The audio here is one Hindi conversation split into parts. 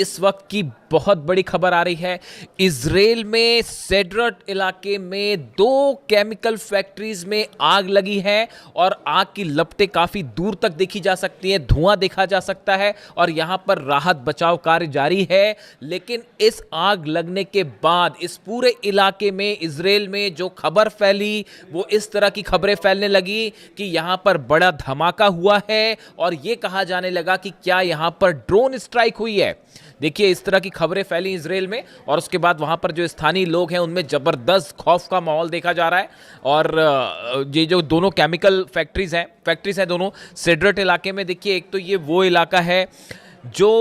इस वक्त की बहुत बड़ी खबर आ रही है। इजराइल में सेड्रट इलाके में 2 केमिकल फैक्ट्रीज में आग लगी है और आग की लपटें काफी दूर तक देखी जा सकती हैं, धुआं देखा जा सकता है और यहां पर राहत बचाव कार्य जारी है। लेकिन इस आग लगने के बाद इस पूरे इलाके में, इजराइल में जो खबर फैली वो इस तरह की खबरें फैलने लगी कि यहां पर बड़ा धमाका हुआ है और यह कहा जाने लगा कि क्या यहां पर ड्रोन स्ट्राइक हुई है। देखिए, इस तरह की खबरें फैली इजराइल में और उसके बाद वहां पर जो स्थानीय लोग हैं उनमें जबरदस्त खौफ का माहौल देखा जा रहा है। और ये जो दोनों केमिकल फैक्ट्रीज हैं दोनों सेड्रट इलाके में। देखिए, एक तो ये वो इलाका है जो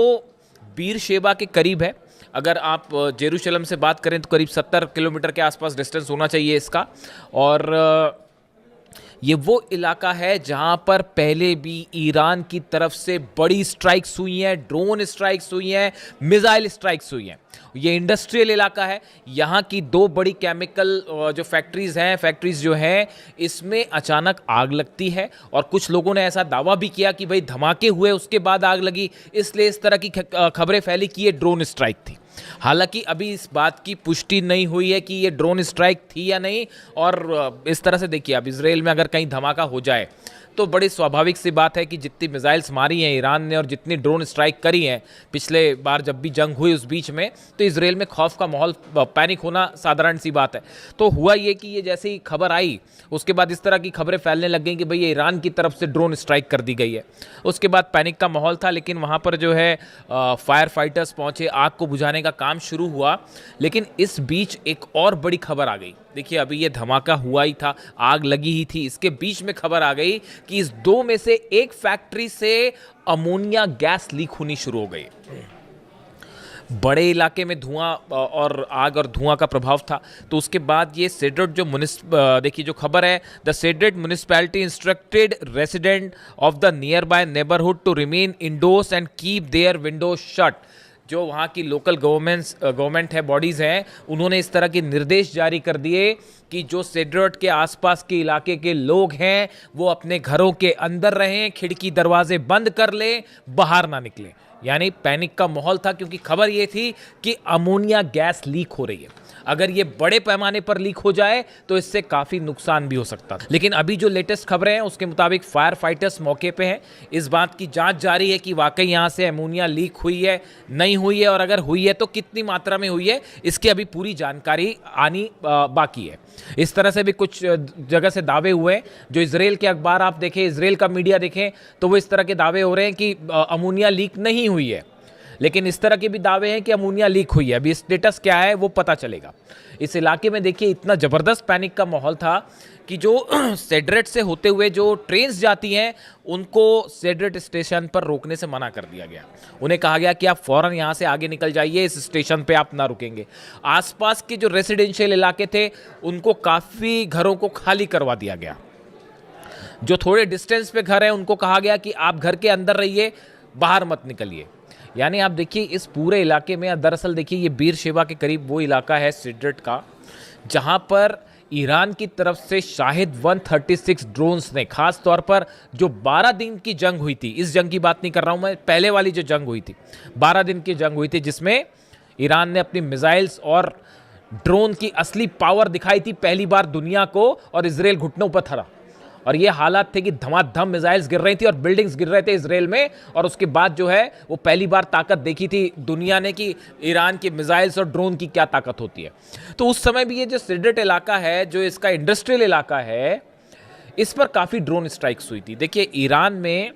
बीर शेबा के करीब है। अगर आप जेरूशलम से बात करें तो करीब 70 किलोमीटर के आसपास डिस्टेंस होना चाहिए इसका। और ये वो इलाका है जहां पर पहले भी ईरान की तरफ से बड़ी स्ट्राइक्स हुई हैं, ड्रोन स्ट्राइक्स हुई हैं, मिसाइल स्ट्राइक्स हुई हैं। ये इंडस्ट्रियल इलाका है। यहाँ की 2 बड़ी केमिकल जो फैक्ट्रीज जो हैं, इसमें अचानक आग लगती है और कुछ लोगों ने ऐसा दावा भी किया कि भाई धमाके हुए उसके बाद आग लगी, इसलिए इस तरह की खबरें फैली कि ये ड्रोन स्ट्राइक थी। हालांकि अभी इस बात की पुष्टि नहीं हुई है कि ये ड्रोन स्ट्राइक थी या नहीं। और इस तरह से देखिए, अब इजराइल में अगर कहीं धमाका हो जाए तो बड़ी स्वाभाविक सी बात है कि जितनी मिसाइल्स मारी हैं ईरान ने और जितनी ड्रोन स्ट्राइक करी हैं पिछले बार जब भी जंग हुई उस बीच में, तो इजराइल में खौफ का माहौल, पैनिक होना साधारण सी बात है। तो हुआ ये कि ये जैसे ही खबर आई उसके बाद इस तरह की खबरें फैलने लग गई कि भाई ये ईरान की तरफ से ड्रोन स्ट्राइक कर दी गई है। उसके बाद पैनिक का माहौल था, लेकिन वहाँ पर जो है फायर फाइटर्स पहुँचे, आग को बुझाने का काम शुरू हुआ। लेकिन इस बीच एक और बड़ी खबर आ गई। देखिए, अभी ये धमाका हुआ ही था, आग लगी ही थी, इसके बीच में खबर आ गई कि इस 2 में से एक फैक्ट्री से अमोनिया गैस लीक होनी शुरू हो गई। बड़े इलाके में धुआं और आग और धुआं का प्रभाव था। तो उसके बाद ये सेड्रट जो देखिए जो खबर है, the Sedrat municipality instructed resident of the nearby neighbourhood to remain indoors and keep their windows shut. जो वहाँ की लोकल गवर्नमेंट है, बॉडीज़ हैं, उन्होंने इस तरह के निर्देश जारी कर दिए कि जो सेड्रट के आसपास के इलाके के लोग हैं वो अपने घरों के अंदर रहें, खिड़की दरवाजे बंद कर लें, बाहर ना निकलें। यानी पैनिक का माहौल था, क्योंकि खबर ये थी कि अमोनिया गैस लीक हो रही है। अगर ये बड़े पैमाने पर लीक हो जाए तो इससे काफ़ी नुकसान भी हो सकता था। लेकिन अभी जो लेटेस्ट खबरें हैं उसके मुताबिक फायर फाइटर्स मौके पे हैं। इस बात की जांच जारी है कि वाकई यहाँ से अमोनिया लीक हुई है, नहीं हुई है, और अगर हुई है तो कितनी मात्रा में हुई है, इसकी अभी पूरी जानकारी आनी बाकी है। इस तरह से भी कुछ जगह से दावे हुए हैं। जो इजराइल के अखबार आप देखें, इजराइल का मीडिया देखें, तो वो इस तरह के दावे हो रहे हैं कि अमोनिया लीक नहीं हुई है। लेकिन इस तरह के भी दावे हैं कि अमोनिया लीक हुई है। अभी स्टेटस क्या है वो पता चलेगा। इस इलाके में देखिए इतना ज़बरदस्त पैनिक का माहौल था कि जो सेड्रट से होते हुए जो ट्रेन्स जाती हैं उनको सेड्रट स्टेशन पर रोकने से मना कर दिया गया। उन्हें कहा गया कि आप फ़ौरन यहाँ से आगे निकल जाइए, इस स्टेशन पे आप ना रुकेंगे। आसपास के जो रेसिडेंशियल इलाके थे उनको काफ़ी घरों को खाली करवा दिया गया। जो थोड़े डिस्टेंस पे घर हैं उनको कहा गया कि आप घर के अंदर रहिए, बाहर मत निकलिए। यानी आप देखिए इस पूरे इलाके में, दरअसल देखिए ये बीर शेबा के करीब वो इलाका है सेड्रट का जहां पर ईरान की तरफ से शाहिद 136 ड्रोन्स ने, खास तौर पर जो 12 दिन की जंग हुई थी, इस जंग की बात नहीं कर रहा हूं मैं, पहले वाली जो जंग हुई थी, 12 दिन की जंग हुई थी जिसमें ईरान ने अपनी मिसाइल्स और ड्रोन की असली पावर दिखाई थी पहली बार दुनिया को, और इजराइल घुटनों पर था। और ये हालात थे कि धमाधम मिसाइल्स गिर रही थी और बिल्डिंग्स गिर रहे थे इजराइल में। और उसके बाद जो है वो पहली बार ताकत देखी थी दुनिया ने कि ईरान की मिसाइल्स और ड्रोन की क्या ताकत होती है। तो उस समय भी ये जो सेड्रट इलाका है, जो इसका इंडस्ट्रियल इलाका है, इस पर काफ़ी ड्रोन स्ट्राइक्स हुई थी। देखिए, ईरान में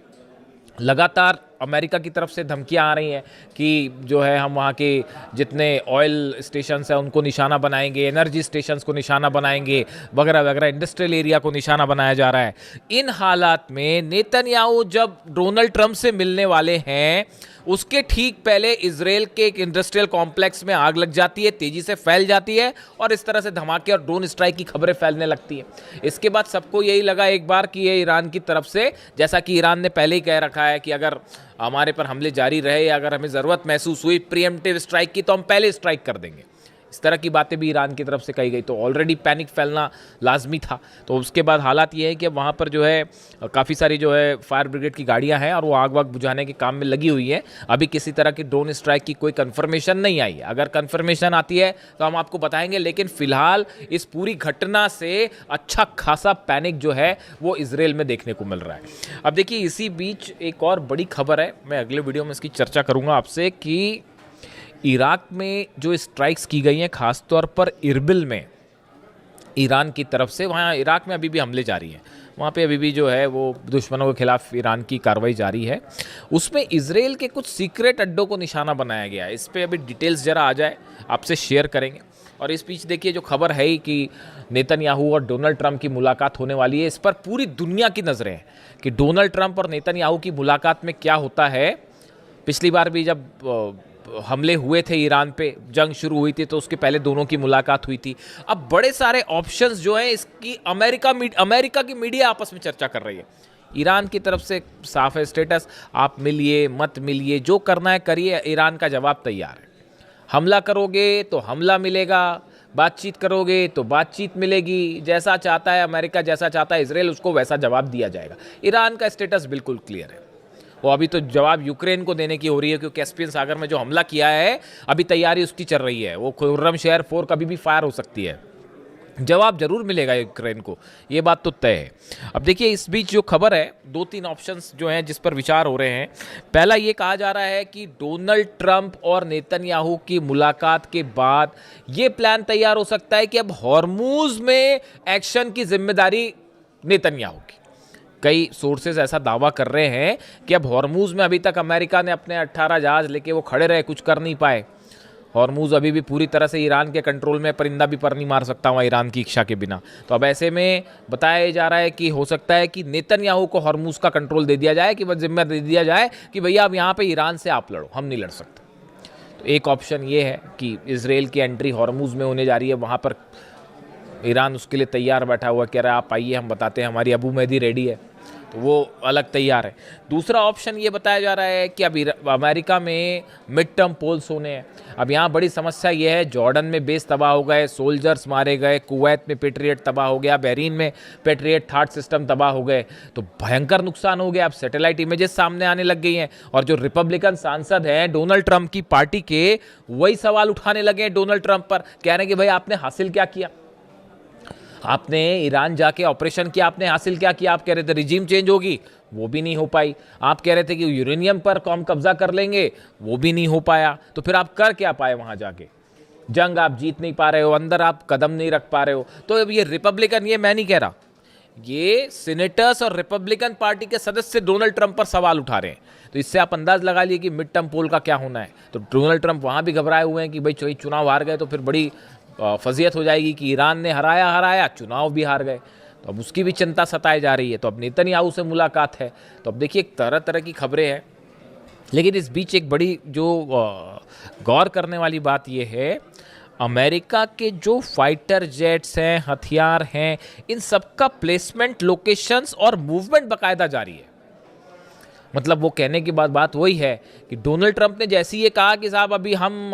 लगातार अमेरिका की तरफ से धमकियां आ रही हैं कि जो है हम वहाँ के जितने ऑयल स्टेशंस हैं उनको निशाना बनाएंगे, एनर्जी स्टेशंस को निशाना बनाएंगे, वगैरह वगैरह, इंडस्ट्रियल एरिया को निशाना बनाया जा रहा है। इन हालात में नेतन्याहू जब डोनाल्ड ट्रंप से मिलने वाले हैं उसके ठीक पहले इजराइल के एक इंडस्ट्रियल कॉम्प्लेक्स में आग लग जाती है, तेजी से फैल जाती है और इस तरह से धमाके और ड्रोन स्ट्राइक की खबरें फैलने लगती हैं। इसके बाद सबको यही लगा एक बार कि ये ईरान की तरफ से, जैसा कि ईरान ने पहले ही कह रखा है कि अगर हमारे पर हमले जारी रहे या अगर हमें ज़रूरत महसूस हुई प्रीएम्प्टिव स्ट्राइक की तो हम पहले स्ट्राइक कर देंगे। इस तरह की बातें भी ईरान की तरफ से कही गई। तो ऑलरेडी पैनिक फैलना लाजमी था। तो उसके बाद हालात ये है कि अब वहाँ पर जो है काफ़ी सारी जो है फायर ब्रिगेड की गाड़ियाँ हैं और वो आग वाग बुझाने के काम में लगी हुई है। अभी किसी तरह की ड्रोन स्ट्राइक की कोई कन्फर्मेशन नहीं आई है। अगर कन्फर्मेशन आती है तो हम आपको बताएंगे, लेकिन फिलहाल इस पूरी घटना से अच्छा खासा पैनिक जो है वो इजराइल में देखने को मिल रहा है। अब देखिए, इसी बीच एक और बड़ी खबर है, मैं अगले वीडियो में इसकी चर्चा करूंगा आपसे, कि इराक में जो स्ट्राइक्स की गई हैं खासतौर पर इरबिल में ईरान की तरफ से, वहाँ इराक में अभी भी हमले जारी हैं, वहाँ पे अभी भी जो है वो दुश्मनों के खिलाफ ईरान की कार्रवाई जारी है। उसमें इजराइल के कुछ सीक्रेट अड्डों को निशाना बनाया गया है। इस पर अभी डिटेल्स ज़रा आ जाए आपसे शेयर करेंगे। और इस बीच देखिए, जो खबर है ही कि नेतन्याहू और डोनाल्ड ट्रंप की मुलाकात होने वाली है, इस पर पूरी दुनिया की नज़रें हैं कि डोनाल्ड ट्रंप और नेतन्याहू की मुलाकात में क्या होता है। पिछली बार भी जब हमले हुए थे ईरान पे, जंग शुरू हुई थी, तो उसके पहले दोनों की मुलाकात हुई थी। अब बड़े सारे ऑप्शंस जो हैं इसकी अमेरिका की मीडिया आपस में चर्चा कर रही है। ईरान की तरफ से साफ है स्टेटस, आप मिलिए मत मिलिए, जो करना है करिए, ईरान का जवाब तैयार है। हमला करोगे तो हमला मिलेगा, बातचीत करोगे तो बातचीत मिलेगी। जैसा चाहता है अमेरिका, जैसा चाहता है इजराइल, उसको वैसा जवाब दिया जाएगा। ईरान का स्टेटस बिल्कुल क्लियर है। वो अभी तो जवाब यूक्रेन को देने की हो रही है, क्योंकि कैस्पियन सागर में जो हमला किया है अभी तैयारी उसकी चल रही है। वो खुर्रम शहर 4 कभी भी फायर हो सकती है। जवाब जरूर मिलेगा यूक्रेन को, ये बात तो तय है। अब देखिए, इस बीच जो खबर है, 2-3 ऑप्शंस जो हैं जिस पर विचार हो रहे हैं। पहला ये कहा जा रहा है कि डोनाल्ड ट्रंप और नेतन्याहू की मुलाकात के बाद ये प्लान तैयार हो सकता है कि अब हॉर्मूज में एक्शन की जिम्मेदारी नेतन्याहू की। कई सोर्सेज ऐसा दावा कर रहे हैं कि अब हॉर्मूज में अभी तक अमेरिका ने अपने 18 जहाज लेके वो खड़े रहे, कुछ कर नहीं पाए। हॉर्मूज अभी भी पूरी तरह से ईरान के कंट्रोल में, परिंदा भी पर नहीं मार सकता वहाँ ईरान की इच्छा के बिना। तो अब ऐसे में बताया जा रहा है कि हो सकता है कि नेतन्याहू को हॉर्मूज का कंट्रोल दे दिया जाए, कि बस जिम्मा दे दिया जाए कि भैया अब यहाँ पे ईरान से आप लड़ो, हम नहीं लड़ सकते। तो एक ऑप्शन ये है कि इजराइल की एंट्री हॉर्मूज में होने जा रही है, वहाँ पर ईरान उसके लिए तैयार बैठा हुआ, कह रहा है आप आइए, हम बताते हैं, हमारी अबू मेहदी रेडी है, तो वो अलग तैयार है। दूसरा ऑप्शन ये बताया जा रहा है कि अब अमेरिका में मिड टर्म पोल्स होने हैं। अब यहाँ बड़ी समस्या ये है, जॉर्डन में बेस तबाह हो गए, सोल्जर्स मारे गए, कुवैत में पेट्रियट तबाह हो गया, बहरीन में पेट्रियट थर्ड सिस्टम तबाह हो गए, तो भयंकर नुकसान हो गया। अब सैटेलाइट इमेजेस सामने आने लग गई हैं, और जो रिपब्लिकन सांसद हैं डोनाल्ड ट्रंप की पार्टी के, वही सवाल उठाने लगे हैं डोनाल्ड ट्रंप पर, कह रहे हैं कि भाई आपने हासिल क्या किया, आपने ईरान जाके ऑपरेशन किया, आपने हासिल क्या किया। आप कह रहे थे रिजीम चेंज होगी, वो भी नहीं हो पाई। आप कह रहे थे कि यूरेनियम पर कौम कब्जा कर लेंगे, वो भी नहीं हो पाया। तो फिर आप कर क्या पाए वहां जाके? जंग आप जीत नहीं पा रहे हो, अंदर आप कदम नहीं रख पा रहे हो। तो अब ये रिपब्लिकन, ये मैं नहीं कह रहा, ये सीनेटर्स और रिपब्लिकन पार्टी के सदस्य डोनाल्ड ट्रंप पर सवाल उठा रहे हैं। तो इससे आप अंदाज लगा लिए कि मिड टर्म पोल का क्या होना है। तो डोनाल्ड ट्रंप वहां भी घबराए हुए हैं कि भाई चुनाव हार गए तो फिर बड़ी फजीयत हो जाएगी कि ईरान ने हराया, चुनाव भी हार गए। तो अब उसकी भी चिंता सताई जा रही है। तो अब नेतन्याहू से मुलाकात है। तो अब देखिए, तरह तरह की खबरें हैं, लेकिन इस बीच एक बड़ी जो गौर करने वाली बात यह है, अमेरिका के जो फाइटर जेट्स हैं, हथियार हैं, इन सबका प्लेसमेंट, लोकेशंस और मूवमेंट बाकायदा जारी है। मतलब वो कहने की बात वही है कि डोनाल्ड ट्रंप ने जैसे ये कहा कि साहब अभी हम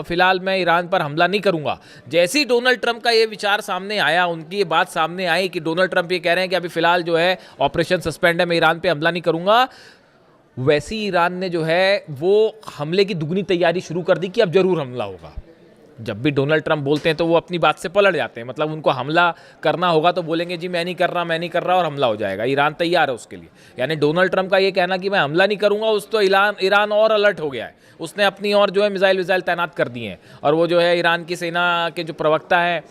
फिलहाल मैं ईरान पर हमला नहीं करूंगा, जैसे ही डोनाल्ड ट्रंप का ये विचार सामने आया, उनकी ये बात सामने आई कि डोनाल्ड ट्रंप ये कह रहे हैं कि अभी फिलहाल जो है ऑपरेशन सस्पेंड है, मैं ईरान पे हमला नहीं करूंगा, वैसे ही ईरान ने जो है वो हमले की दुगनी तैयारी शुरू कर दी कि अब जरूर हमला होगा। जब भी डोनाल्ड ट्रंप बोलते हैं तो वो अपनी बात से पलट जाते हैं। मतलब उनको हमला करना होगा तो बोलेंगे जी मैं नहीं कर रहा, और हमला हो जाएगा। ईरान तैयार है उसके लिए। यानी डोनाल्ड ट्रंप का ये कहना कि मैं हमला नहीं करूंगा, उस तो ईरान और अलर्ट हो गया है। उसने अपनी और जो है मिसाइल तैनात कर दिए हैं, और वो जो है ईरान की सेना के जो प्रवक्ता हैं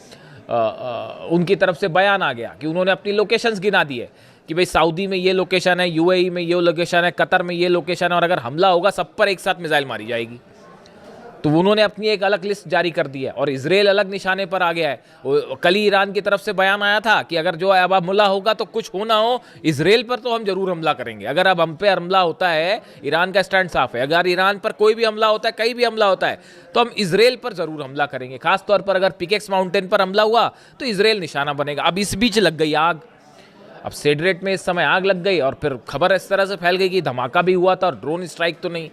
उनकी तरफ से बयान आ गया कि उन्होंने अपनी लोकेशंस गिना दी है कि भाई सऊदी में ये लोकेशन है, यूएई में ये लोकेशन है, कतर में ये लोकेशन है, और अगर हमला होगा सब पर एक साथ मिसाइल मारी जाएगी। तो उन्होंने अपनी एक अलग लिस्ट जारी कर दी है, और इजराइल अलग निशाने पर आ गया है। कल ही ईरान की तरफ से बयान आया था कि अगर जो अब हमला होगा तो कुछ हो ना हो, इजराइल पर तो हम जरूर हमला करेंगे। अगर अब हम पे हमला होता है, ईरान का स्टैंड साफ है, अगर ईरान पर कोई भी हमला होता है, कहीं भी हमला होता है, तो हम इजराइल पर जरूर हमला करेंगे। खासतौर पर अगर पिकेक्स माउंटेन पर हमला हुआ तो इजराइल निशाना बनेगा। अब इस बीच लग गई आग। अब सेड्रेट में इस समय आग लग गई, और फिर खबर इस तरह से फैल गई कि धमाका भी हुआ था और ड्रोन स्ट्राइक तो नहीं,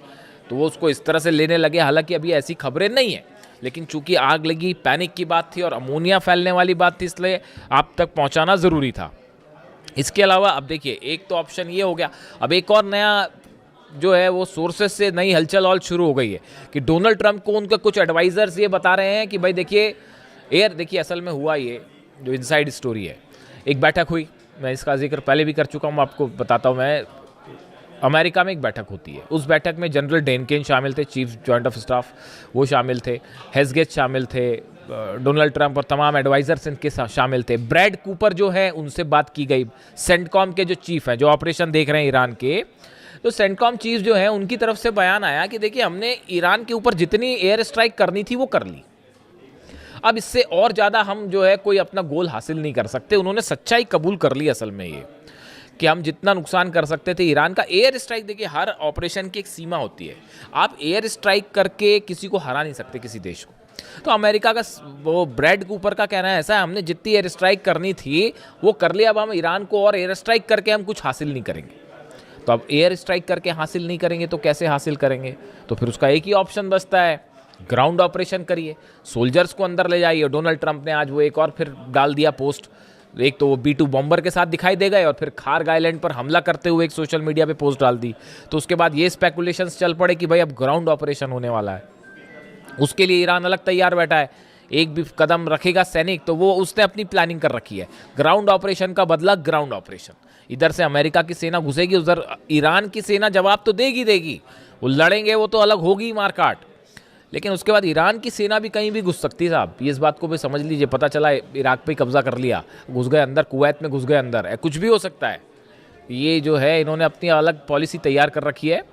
तो वो उसको इस तरह से लेने लगे। हालांकि अभी ऐसी खबरें नहीं है, लेकिन चूंकि आग लगी, पैनिक की बात थी और अमोनिया फैलने वाली बात थी, इसलिए आप तक पहुंचाना ज़रूरी था। इसके अलावा अब देखिए, एक तो ऑप्शन ये हो गया, अब एक और नया जो है वो सोर्सेस से नई हलचल और शुरू हो गई है कि डोनाल्ड ट्रंप को उनके कुछ एडवाइजर्स ये बता रहे हैं कि भाई देखिए असल में हुआ ये जो इनसाइड स्टोरी है, एक बैठक हुई, मैं इसका जिक्र पहले भी कर चुका हूँ, आपको बताता हूँ मैं। अमेरिका में एक बैठक होती है, उस बैठक में जनरल डेनकेन शामिल थे, चीफ जॉइंट ऑफ स्टाफ, वो शामिल थे, हेजगेट शामिल थे, डोनाल्ड ट्रंप और तमाम एडवाइजर्स इनके साथ शामिल थे। ब्रैड कूपर जो है उनसे बात की गई, सेंटकॉम के जो चीफ हैं, जो ऑपरेशन देख रहे हैं ईरान के, तो सेंटकॉम चीफ जो है उनकी तरफ से बयान आया कि देखिए हमने ईरान के ऊपर जितनी एयर स्ट्राइक करनी थी वो कर ली, अब इससे और ज़्यादा हम जो है कोई अपना गोल हासिल नहीं कर सकते। उन्होंने सच्चाई कबूल कर ली असल में ये कि हम जितना नुकसान कर सकते थे ईरान का। एयर स्ट्राइक, देखिए हर ऑपरेशन की एक सीमा होती है, आप एयर स्ट्राइक करके किसी को हरा नहीं सकते, किसी देश को। तो अमेरिका का वो ब्रैड कूपर का कहना है ऐसा है, हमने जितनी एयर स्ट्राइक करनी थी वो कर लिया, अब हम ईरान को और एयर स्ट्राइक करके हम कुछ हासिल नहीं करेंगे। तो अब एयर स्ट्राइक करके हासिल नहीं करेंगे तो कैसे हासिल करेंगे? तो फिर उसका एक ही ऑप्शन बचता है, ग्राउंड ऑपरेशन करिए, सोल्जर्स को अंदर ले जाइए। डोनाल्ड ट्रंप ने आज वो एक और फिर डाल दिया पोस्ट, एक तो वो B-2 बॉम्बर के साथ दिखाई दे गए और फिर खार्ग आइलैंड पर हमला करते हुए एक सोशल मीडिया पे पोस्ट डाल दी। तो उसके बाद ये स्पेकुलेशंस चल पड़े कि भाई अब ग्राउंड ऑपरेशन होने वाला है, उसके लिए ईरान अलग तैयार बैठा है। एक भी कदम रखेगा सैनिक तो वो उसने अपनी प्लानिंग कर रखी है, ग्राउंड ऑपरेशन का बदला ग्राउंड ऑपरेशन। इधर से अमेरिका की सेना घुसेगी, उधर ईरान की सेना जवाब तो देगी, वो लड़ेंगे, वो तो अलग होगी मारकाट, लेकिन उसके बाद ईरान की सेना भी कहीं भी घुस सकती है साहब, ये इस बात को भी समझ लीजिए। पता चला इराक पे कब्जा कर लिया, घुस गए अंदर, कुवैत में घुस गए अंदर, कुछ भी हो सकता है। ये जो है इन्होंने अपनी अलग पॉलिसी तैयार कर रखी है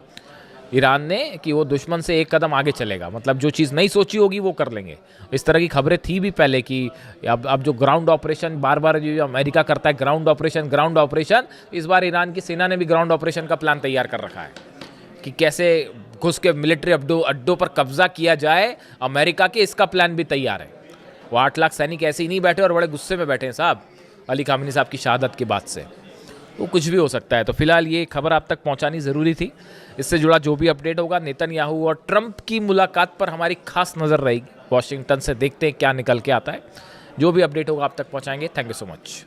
ईरान ने कि वो दुश्मन से एक कदम आगे चलेगा, मतलब जो चीज़ नहीं सोची होगी वो कर लेंगे। इस तरह की खबरें थी भी पहले कि अब जो ग्राउंड ऑपरेशन बार बार जो अमेरिका करता है, ग्राउंड ऑपरेशन, इस बार ईरान की सेना ने भी ग्राउंड ऑपरेशन का प्लान तैयार कर रखा है कि कैसे घुस के मिलिट्री अड्डों पर कब्जा किया जाए अमेरिका के, इसका प्लान भी तैयार है। वो 8 लाख सैनिक ऐसे ही नहीं बैठे और बड़े गुस्से में बैठे हैं साहब अली खामेनी साहब की शहादत के बाद से, वो कुछ भी हो सकता है। तो फिलहाल ये खबर आप तक पहुंचानी ज़रूरी थी। इससे जुड़ा जो भी अपडेट होगा, नेतन्याहू और ट्रंप की मुलाकात पर हमारी खास नज़र रहेगी। वॉशिंगटन से देखते हैं क्या निकल के आता है, जो भी अपडेट होगा आप तक पहुंचाएंगे। Thank you so much.